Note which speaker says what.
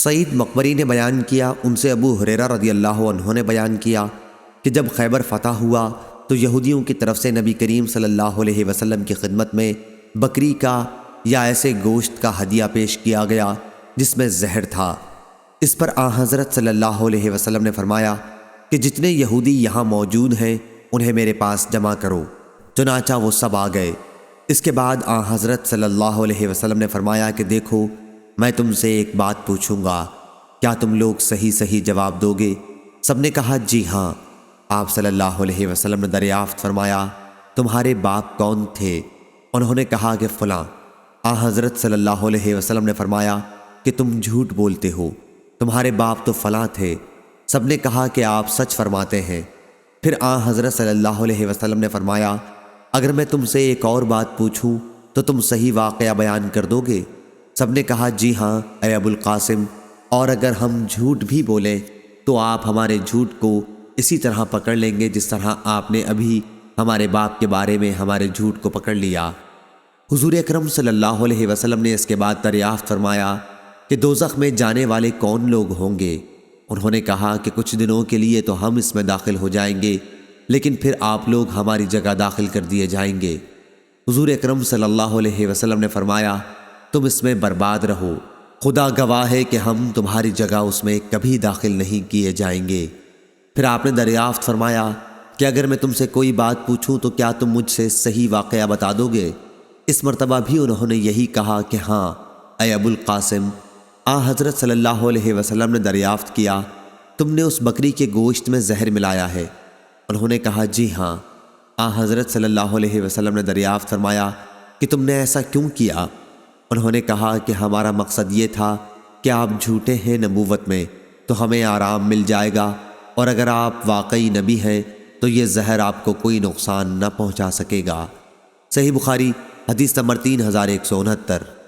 Speaker 1: سعید مقبری نے بیان کیا، ان سے ابو ہریرہ رضی اللہ عنہ نے بیان کیا کہ جب خیبر فتح ہوا تو یہودیوں کی طرف سے نبی کریم صلی اللہ علیہ وسلم کی خدمت میں بکری کا یا ایسے گوشت کا ہدیہ پیش کیا گیا جس میں زہر تھا۔ اس پر آن حضرت صلی اللہ علیہ وسلم نے فرمایا کہ جتنے یہودی یہاں موجود ہیں انہیں میرے پاس جمع کرو، چنانچہ وہ سب آ گئے۔ اس کے بعد آن حضرت صلی اللہ علیہ وسلم نے فرمایا کہ دیکھو، میں تم سے ایک بات پوچھوں گا، کیا تم لوگ صحیح جواب دو گے؟ سب نے کہا جی ہاں۔ آپ صلی اللہ علیہ وسلم نے دریافت فرمایا تمہارے باپ کون تھے؟ انہوں نے کہا کہ فلاں۔ آن حضرت صلی اللہ علیہ وسلم نے فرمایا کہ تم جھوٹ بولتے ہو، تمہارے باپ تو فلاں تھے۔ سب نے کہا کہ آپ سچ فرماتے ہیں۔ پھر آن حضرت صلی اللہ علیہ وسلم نے فرمایا اگر میں تم سے ایک اور بات پوچھوں تو تم صحیح واقعہ بیان کر دو گے؟ سب نے کہا جی ہاں اے ابو القاسم، اور اگر ہم جھوٹ بھی بولیں تو آپ ہمارے جھوٹ کو اسی طرح پکڑ لیں گے جس طرح آپ نے ابھی ہمارے باپ کے بارے میں ہمارے جھوٹ کو پکڑ لیا۔ حضور اکرم صلی اللہ علیہ وسلم نے اس کے بعد دریافت فرمایا کہ دوزخ میں جانے والے کون لوگ ہوں گے؟ انہوں نے کہا کہ کچھ دنوں کے لیے تو ہم اس میں داخل ہو جائیں گے، لیکن پھر آپ لوگ ہماری جگہ داخل کر دیے جائیں گے۔ حضور اکرم صلی اللہ علیہ وسلم نے فرمایا تم اس میں برباد رہو، خدا گواہ ہے کہ ہم تمہاری جگہ اس میں کبھی داخل نہیں کیے جائیں گے۔ پھر آپ نے دریافت فرمایا کہ اگر میں تم سے کوئی بات پوچھوں تو کیا تم مجھ سے صحیح واقعہ بتا دو گے؟ اس مرتبہ بھی انہوں نے یہی کہا کہ ہاں اے ابو القاسم۔ حضرت صلی اللہ علیہ وسلم نے دریافت کیا تم نے اس بکری کے گوشت میں زہر ملایا ہے؟ انہوں نے کہا جی ہاں۔ حضرت صلی اللہ علیہ وسلم نے دریافت فرمایا کہ تم نے ایسا کیوں کیا؟ انہوں نے کہا کہ ہمارا مقصد یہ تھا کہ آپ جھوٹے ہیں نبوت میں تو ہمیں آرام مل جائے گا، اور اگر آپ واقعی نبی ہیں تو یہ زہر آپ کو کوئی نقصان نہ پہنچا سکے گا۔ صحیح بخاری حدیث نمبر 3169۔